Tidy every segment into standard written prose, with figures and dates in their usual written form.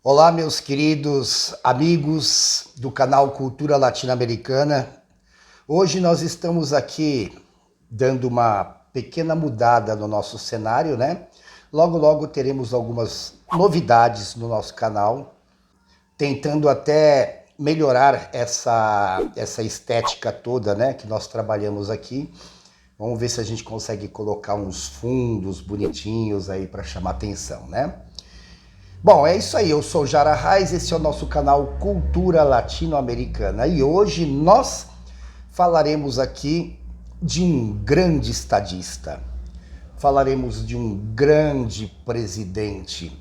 Olá, meus queridos amigos do canal Cultura Latino-Americana. Hoje nós estamos aqui dando uma pequena mudada no nosso cenário, né? Logo, logo teremos algumas novidades no nosso canal, tentando até melhorar essa estética toda, né, que nós trabalhamos aqui. Vamos ver se a gente consegue colocar uns fundos bonitinhos aí para chamar atenção, né? Bom, é isso aí, eu sou Jara Reis, esse é o nosso canal Cultura Latino-Americana e hoje nós falaremos aqui de um grande estadista, falaremos de um grande presidente.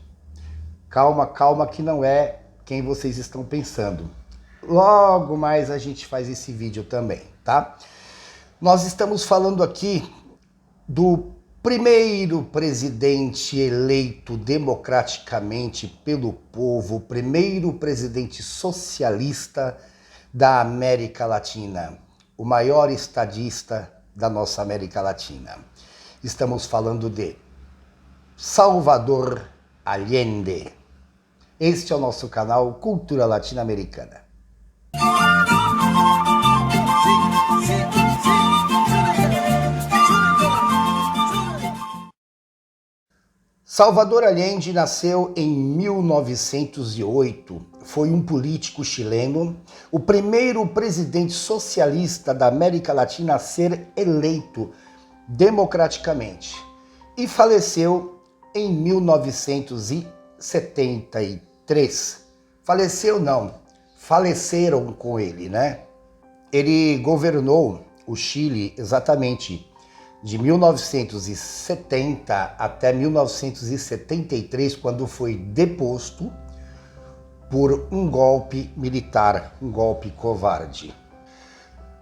Calma, calma que não é quem vocês estão pensando. Logo mais a gente faz esse vídeo também, tá? Nós estamos falando aqui do primeiro presidente eleito democraticamente pelo povo, o primeiro presidente socialista da América Latina, o maior estadista da nossa América Latina. Estamos falando de Salvador Allende. Este é o nosso canal Cultura Latino-Americana. Salvador Allende nasceu em 1908. Foi um político chileno, o primeiro presidente socialista da América Latina a ser eleito democraticamente. E faleceu em 1973. Faleceu não, faleceram com ele, né? Ele governou o Chile exatamente de 1970 até 1973, quando foi deposto por um golpe militar, um golpe covarde.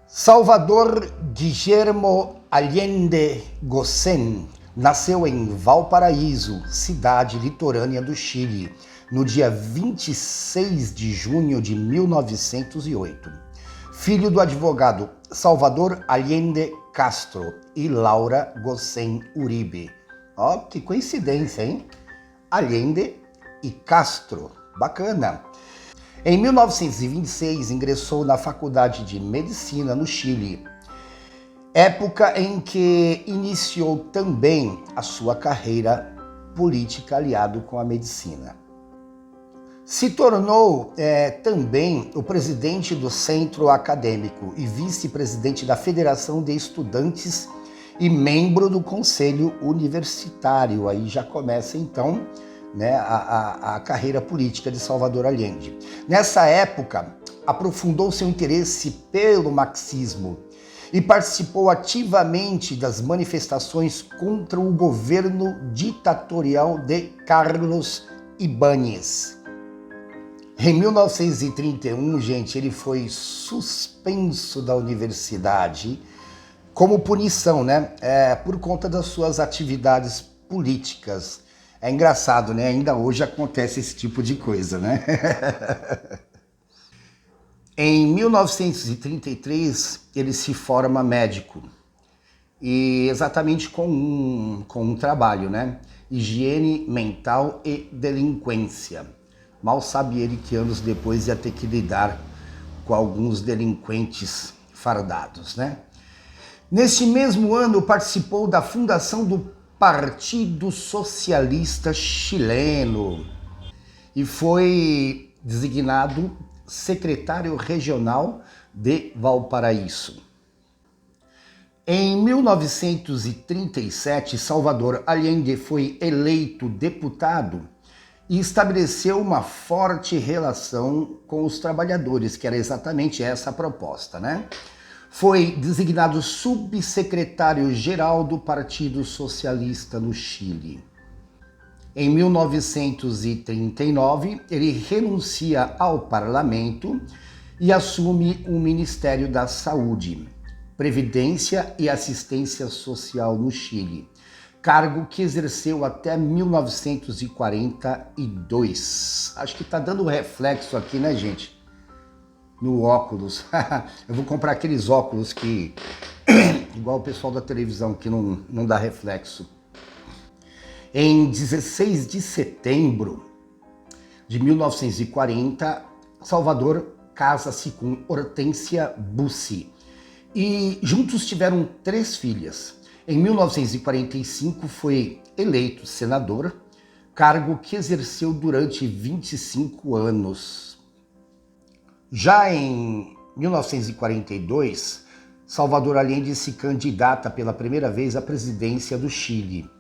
Salvador Guillermo Allende Gossen nasceu em Valparaíso, cidade litorânea do Chile, no dia 26 de junho de 1908. Filho do advogado Salvador Allende Castro e Laura Gossen Uribe. Ó, que coincidência, hein? Allende e Castro, bacana. Em 1926 ingressou na Faculdade de Medicina no Chile, época em que iniciou também a sua carreira política aliado com a medicina. Se tornou também o presidente do Centro Acadêmico e vice-presidente da Federação de Estudantes e membro do Conselho Universitário. Aí já começa então, né, a carreira política de Salvador Allende. Nessa época, aprofundou seu interesse pelo marxismo e participou ativamente das manifestações contra o governo ditatorial de Carlos Ibáñez. Em 1931, gente, ele foi suspenso da universidade como punição, né? Por conta das suas atividades políticas. É engraçado, né? Ainda hoje acontece esse tipo de coisa, né? Em 1933, ele se forma médico. E exatamente com um trabalho, né? Higiene mental e delinquência. Mal sabe ele que anos depois ia ter que lidar com alguns delinquentes fardados, né? Neste mesmo ano participou da fundação do Partido Socialista Chileno e foi designado secretário regional de Valparaíso. Em 1937, Salvador Allende foi eleito deputado e estabeleceu uma forte relação com os trabalhadores, que era exatamente essa a proposta, né? Foi designado subsecretário-geral do Partido Socialista no Chile. Em 1939, ele renuncia ao parlamento e assume o Ministério da Saúde, Previdência e Assistência Social no Chile, cargo que exerceu até 1942. Acho que tá dando reflexo aqui, né, gente? No óculos. Eu vou comprar aqueles óculos que, igual o pessoal da televisão, que não dá reflexo. Em 16 de setembro, de 1940, Salvador casa-se com Hortência Bussi e juntos tiveram 3 filhas. Em 1945 foi eleito senador, cargo que exerceu durante 25 anos. Já em 1942, Salvador Allende se candidata pela primeira vez à presidência do Chile,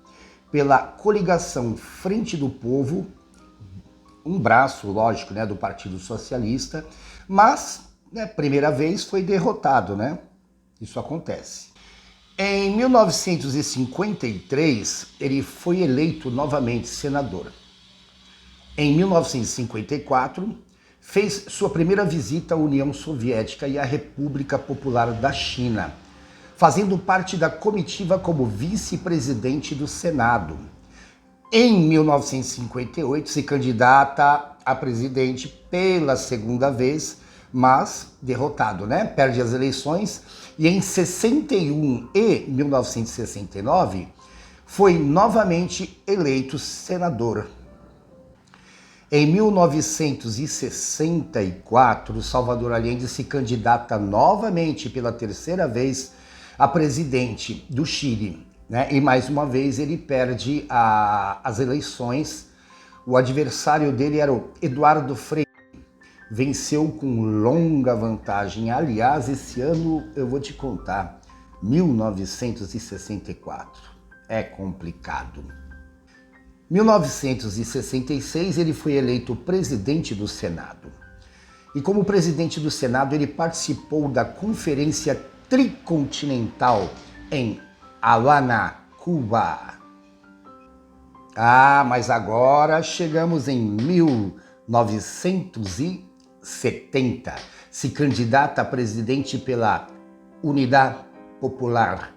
pela coligação Frente do Povo, um braço, lógico, né, do Partido Socialista, mas, primeira vez, foi derrotado, né? Isso acontece. Em 1953, ele foi eleito novamente senador. Em 1954, fez sua primeira visita à União Soviética e à República Popular da China, fazendo parte da comitiva como vice-presidente do Senado. Em 1958, se candidata a presidente pela segunda vez, mas derrotado, né? Perde as eleições e em 61 e 1969 foi novamente eleito senador. Em 1964, Salvador Allende se candidata novamente pela terceira vez a presidente do Chile, né? E mais uma vez ele perde as eleições. O adversário dele era o Eduardo Frei. Venceu com longa vantagem. Aliás, esse ano eu vou te contar, 1964. É complicado. 1966 ele foi eleito presidente do Senado. E como presidente do Senado ele participou da Conferência Tricontinental em Havana, Cuba. Mas agora chegamos em 1970. Se candidata a presidente pela Unidade Popular,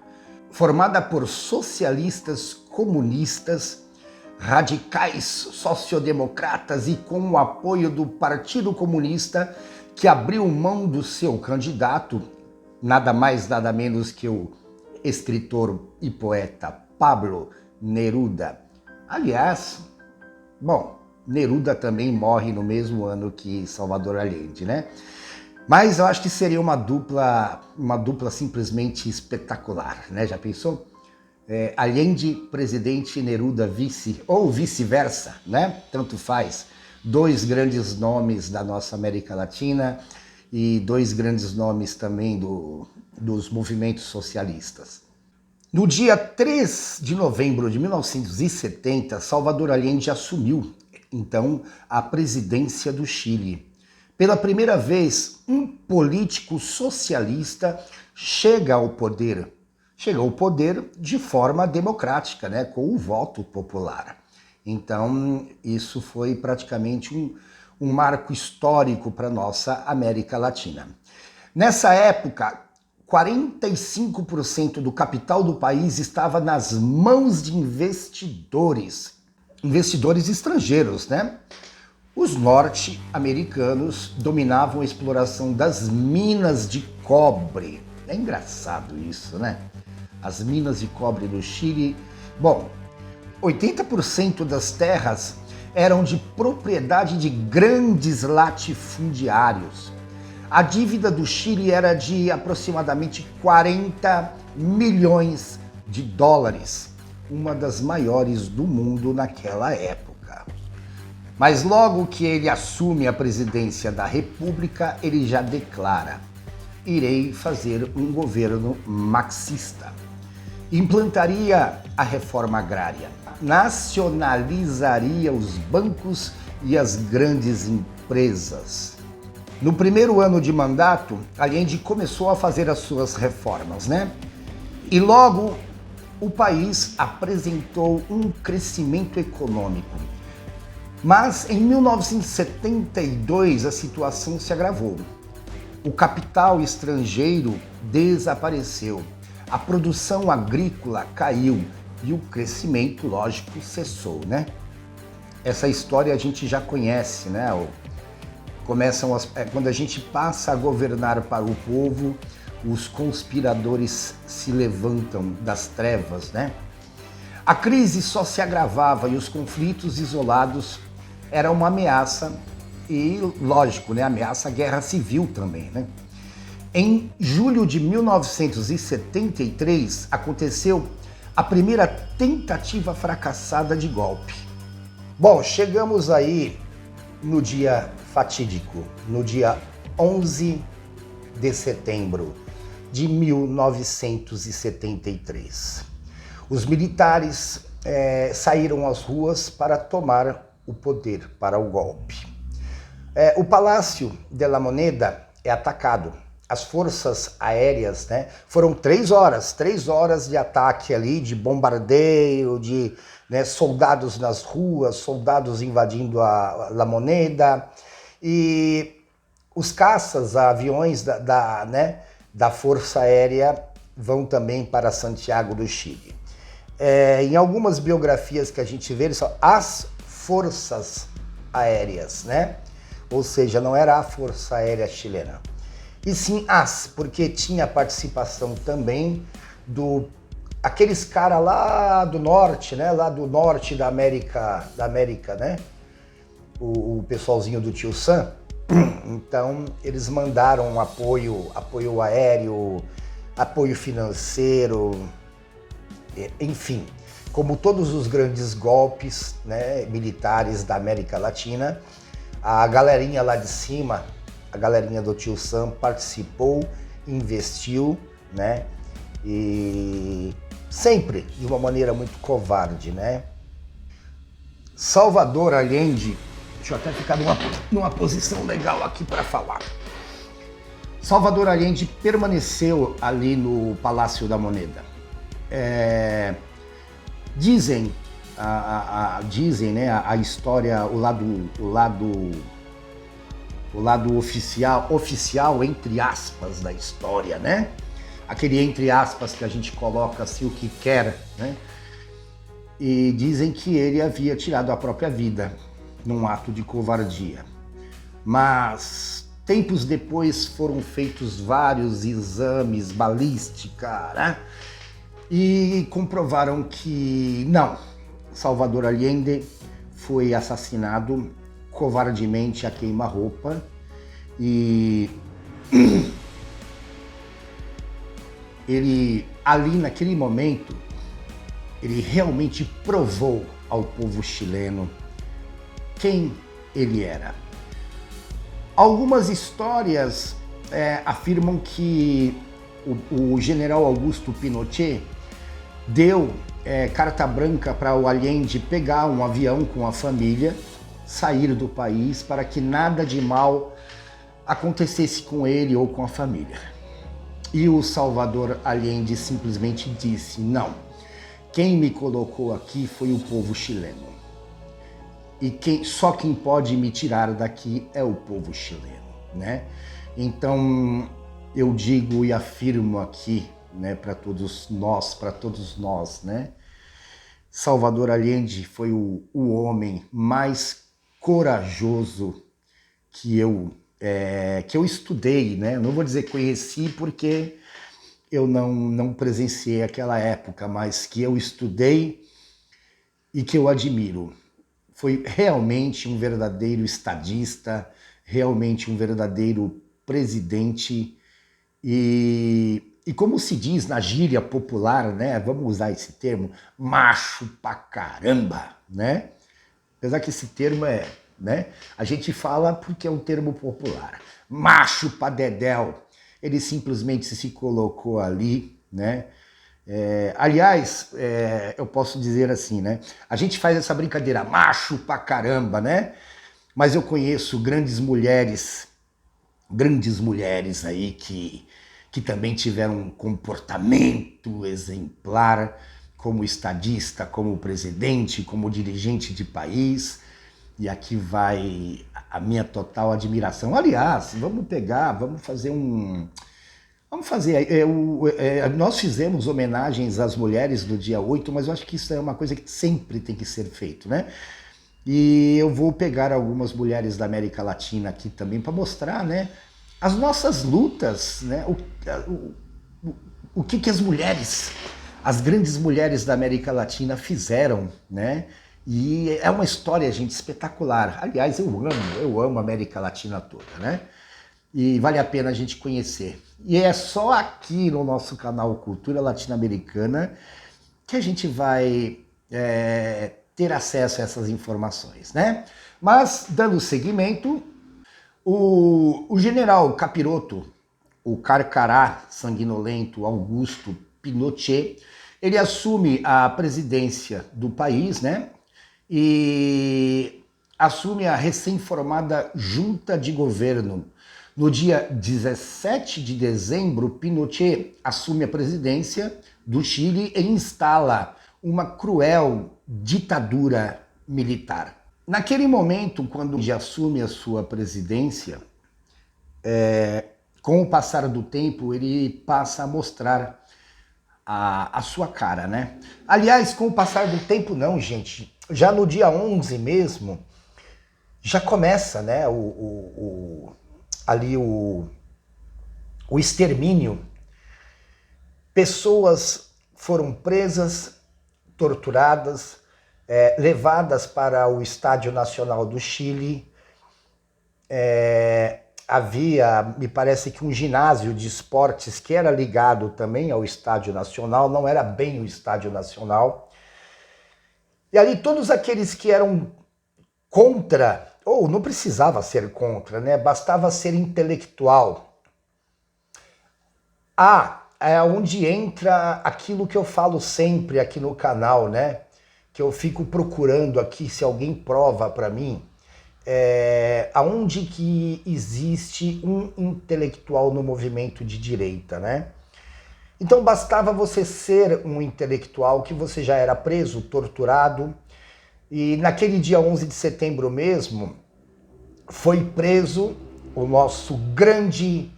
formada por socialistas, comunistas, radicais, sociodemocratas e com o apoio do Partido Comunista, que abriu mão do seu candidato, nada mais, nada menos que o escritor e poeta Pablo Neruda. Aliás, Neruda também morre no mesmo ano que Salvador Allende, né? Mas eu acho que seria uma dupla simplesmente espetacular, né? Já pensou? Allende presidente, Neruda vice, ou vice-versa, né? Tanto faz. 2 grandes nomes da nossa América Latina e 2 grandes nomes também dos movimentos socialistas. No dia 3 de novembro de 1970, Salvador Allende assumiu, então, a presidência do Chile. Pela primeira vez, um político socialista chega ao poder de forma democrática, né, com o voto popular. Então, isso foi praticamente um marco histórico para a nossa América Latina. Nessa época, 45% do capital do país estava nas mãos de investidores estrangeiros, né? Os norte-americanos dominavam a exploração das minas de cobre. É engraçado isso, né? As minas de cobre do Chile. 80% das terras eram de propriedade de grandes latifundiários. A dívida do Chile era de aproximadamente 40 milhões de dólares, uma das maiores do mundo naquela época. Mas logo que ele assume a presidência da República, ele já declara: irei fazer um governo marxista. Implantaria a reforma agrária, nacionalizaria os bancos e as grandes empresas. No primeiro ano de mandato, Allende começou a fazer as suas reformas, né? E logo o país apresentou um crescimento econômico. Mas em 1972 a situação se agravou. O capital estrangeiro desapareceu, a produção agrícola caiu e o crescimento, lógico, cessou, né? Essa história a gente já conhece, né? Quando a gente passa a governar para o povo, os conspiradores se levantam das trevas, né? A crise só se agravava e os conflitos isolados era uma ameaça e, lógico, né, ameaça à guerra civil também, né? Em julho de 1973, aconteceu a primeira tentativa fracassada de golpe. Bom, chegamos aí no dia fatídico, no dia 11 de setembro de 1973. Os militares saíram às ruas para tomar o poder, para o golpe. O Palácio de la Moneda é atacado. As forças aéreas, né, foram 3 horas de ataque ali, de bombardeio, de, né, soldados nas ruas, soldados invadindo a La Moneda, e os caças, aviões da Força Aérea vão também para Santiago do Chile. Em algumas biografias que a gente vê, são as forças aéreas, né? Ou seja, não era a Força Aérea Chilena. E sim porque tinha participação também aqueles caras lá do norte, né? Lá do norte da América, né? O pessoalzinho do Tio Sam. Então, eles mandaram apoio aéreo, apoio financeiro, enfim, como todos os grandes golpes, né, militares da América Latina, a galerinha lá de cima, a galerinha do Tio Sam participou, investiu, né, e sempre de uma maneira muito covarde, né. Salvador Allende, deixa eu até ficar numa posição legal aqui para falar. Salvador Allende permaneceu ali no Palácio da Moneda. Dizem, né, a história, o lado oficial, entre aspas, da história, né? Aquele entre aspas que a gente coloca assim o que quer, né? E dizem que ele havia tirado a própria vida num ato de covardia. Mas tempos depois foram feitos vários exames, balística, né? E comprovaram que não, Salvador Allende foi assassinado covardemente a queima-roupa e ele, ali naquele momento, ele realmente provou ao povo chileno quem ele era. Algumas histórias afirmam que o general Augusto Pinochet deu carta branca para o Allende pegar um avião com a família, sair do país para que nada de mal acontecesse com ele ou com a família. E o Salvador Allende simplesmente disse: não, quem me colocou aqui foi o povo chileno. E só quem pode me tirar daqui é o povo chileno, né? Então eu digo e afirmo aqui, né, para todos nós, né? Salvador Allende foi o homem mais corajoso que eu estudei, né? Não vou dizer conheci porque eu não presenciei aquela época, mas que eu estudei e que eu admiro. Foi realmente um verdadeiro estadista, realmente um verdadeiro presidente e como se diz na gíria popular, né? Vamos usar esse termo, macho pra caramba, né? Apesar que esse termo né? A gente fala porque é um termo popular. Macho pra dedéu. Ele simplesmente se colocou ali, né? Aliás, eu posso dizer assim, né? A gente faz essa brincadeira, macho pra caramba, né? Mas eu conheço grandes mulheres aí que também tiveram um comportamento exemplar como estadista, como presidente, como dirigente de país. E aqui vai a minha total admiração. Aliás, vamos fazer nós fizemos homenagens às mulheres no dia 8, mas eu acho que isso é uma coisa que sempre tem que ser feito, né? E eu vou pegar algumas mulheres da América Latina aqui também para mostrar, né, as nossas lutas, né, o que as mulheres, as grandes mulheres da América Latina fizeram, né? E é uma história, gente, espetacular. Aliás, eu amo a América Latina toda, né? E vale a pena a gente conhecer. E é só aqui no nosso canal Cultura Latino-Americana que a gente vai ter acesso a essas informações, né? Mas, dando seguimento, o general Capiroto, o Carcará sanguinolento Augusto Pinochet, ele assume a presidência do país, né? E assume a recém-formada junta de governo. No dia 17 de dezembro, Pinochet assume a presidência do Chile e instala uma cruel ditadura militar. Naquele momento, quando ele assume a sua presidência, com o passar do tempo, ele passa a mostrar a sua cara, né? Aliás, com o passar do tempo não, gente. Já no dia 11 mesmo, já começa, né, ali o extermínio. Pessoas foram presas, torturadas, levadas para o Estádio Nacional do Chile. Havia, me parece que um ginásio de esportes que era ligado também ao Estádio Nacional, não era bem o Estádio Nacional. E ali todos aqueles que eram contra, ou não precisava ser contra, né? Bastava ser intelectual. É onde entra aquilo que eu falo sempre aqui no canal, né? Que eu fico procurando aqui se alguém prova para mim. Aonde que existe um intelectual no movimento de direita, né? Então bastava você ser um intelectual que você já era preso, torturado, e naquele dia 11 de setembro mesmo, foi preso o nosso grande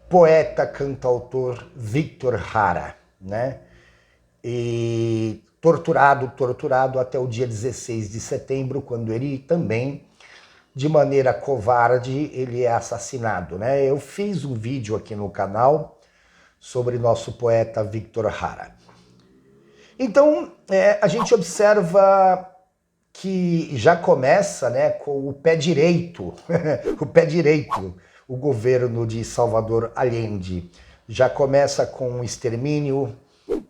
poeta, cantautor Víctor Jara, né? E torturado até o dia 16 de setembro, quando ele também, de maneira covarde, ele é assassinado, né? Eu fiz um vídeo aqui no canal sobre nosso poeta Víctor Jara. Então, a gente observa que já começa, né, com o pé direito, o governo de Salvador Allende. Já começa com extermínio,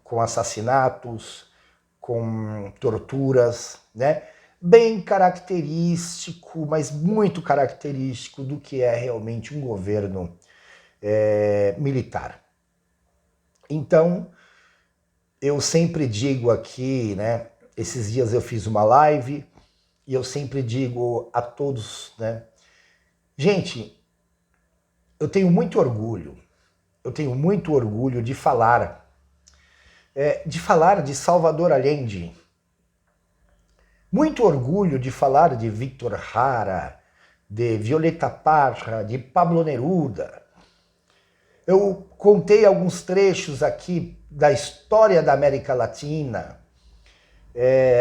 com assassinatos, com torturas, né? Bem característico, mas muito característico do que é realmente um governo militar. Então, eu sempre digo aqui, né? Esses dias eu fiz uma live e eu sempre digo a todos, né? Gente, eu tenho muito orgulho de falar de Salvador Allende. Muito orgulho de falar de Víctor Jara, de Violeta Parra, de Pablo Neruda. Eu contei alguns trechos aqui da história da América Latina,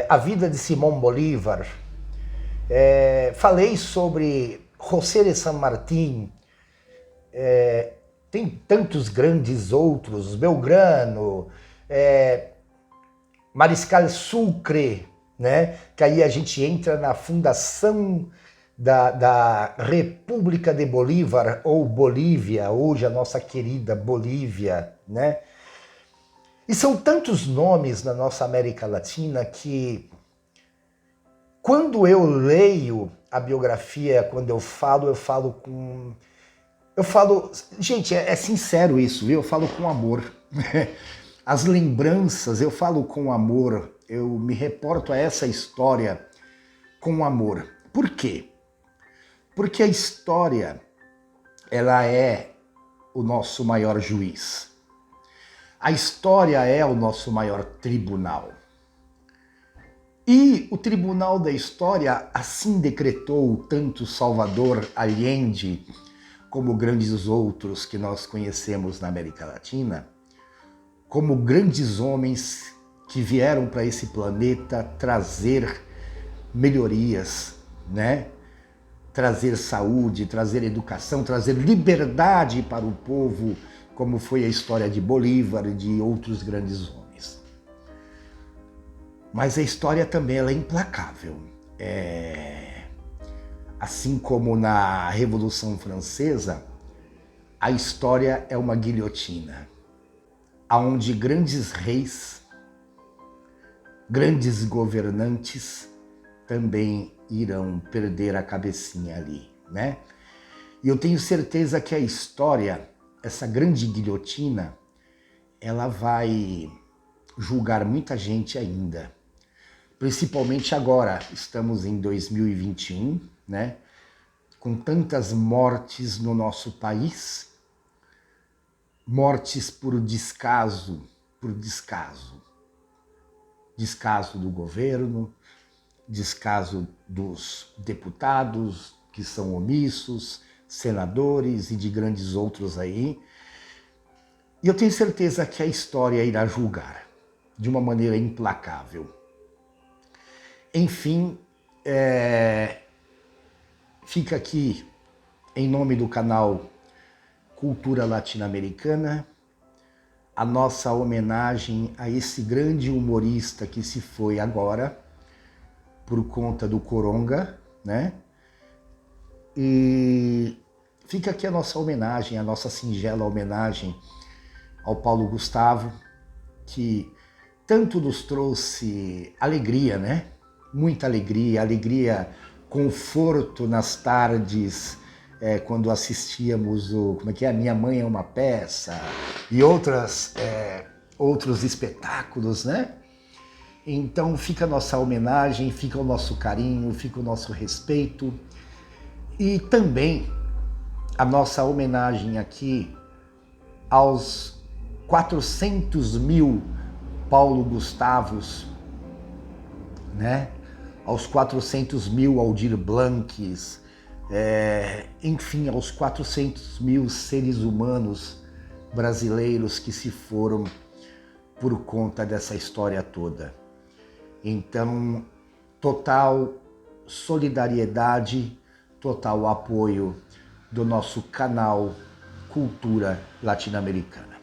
a vida de Simón Bolívar, falei sobre José de San Martín, tem tantos grandes outros, Belgrano, Mariscal Sucre, né? Que aí a gente entra na fundação da República de Bolívar, ou Bolívia, hoje a nossa querida Bolívia, né? E são tantos nomes na nossa América Latina que, quando eu leio a biografia, quando eu falo com... Gente, é sincero isso, viu? Eu falo com amor. As lembranças, eu falo com amor, eu me reporto a essa história com amor. Por quê? Porque a história, ela é o nosso maior juiz. A história é o nosso maior tribunal. E o tribunal da história assim decretou tanto Salvador Allende como grandes outros que nós conhecemos na América Latina, como grandes homens que vieram para esse planeta trazer melhorias, né? Trazer saúde, trazer educação, trazer liberdade para o povo, como foi a história de Bolívar e de outros grandes homens. Mas a história também ela é implacável. Assim como na Revolução Francesa, a história é uma guilhotina, onde grandes reis, grandes governantes também irão perder a cabecinha ali, né? E eu tenho certeza que a história, essa grande guilhotina, ela vai julgar muita gente ainda. Principalmente agora, estamos em 2021, né? Com tantas mortes no nosso país, mortes por descaso, descaso do governo, descaso dos deputados que são omissos, senadores e de grandes outros aí. E eu tenho certeza que a história irá julgar de uma maneira implacável. Enfim, fica aqui, em nome do canal Cultura Latino-Americana, a nossa homenagem a esse grande humorista que se foi agora, por conta do Coronga, né? E fica aqui a nossa homenagem, a nossa singela homenagem ao Paulo Gustavo, que tanto nos trouxe alegria, né? Muita alegria, conforto nas tardes, quando assistíamos a Minha Mãe é uma Peça e outros espetáculos, né? Então fica a nossa homenagem, fica o nosso carinho, fica o nosso respeito e também a nossa homenagem aqui aos 400 mil Paulo Gustavos, né? Aos 400 mil Aldir Blancs, enfim, aos 400 mil seres humanos brasileiros que se foram por conta dessa história toda. Então, total solidariedade, total apoio do nosso canal Cultura Latino-Americana.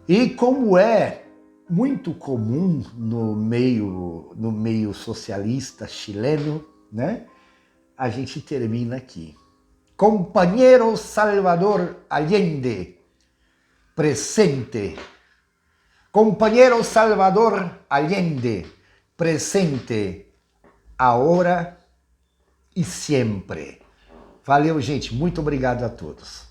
E como é muito comum no meio socialista chileno, né? A gente termina aqui. Companheiro Salvador Allende, presente. Companheiro Salvador Allende, presente, agora e sempre. Valeu, gente. Muito obrigado a todos.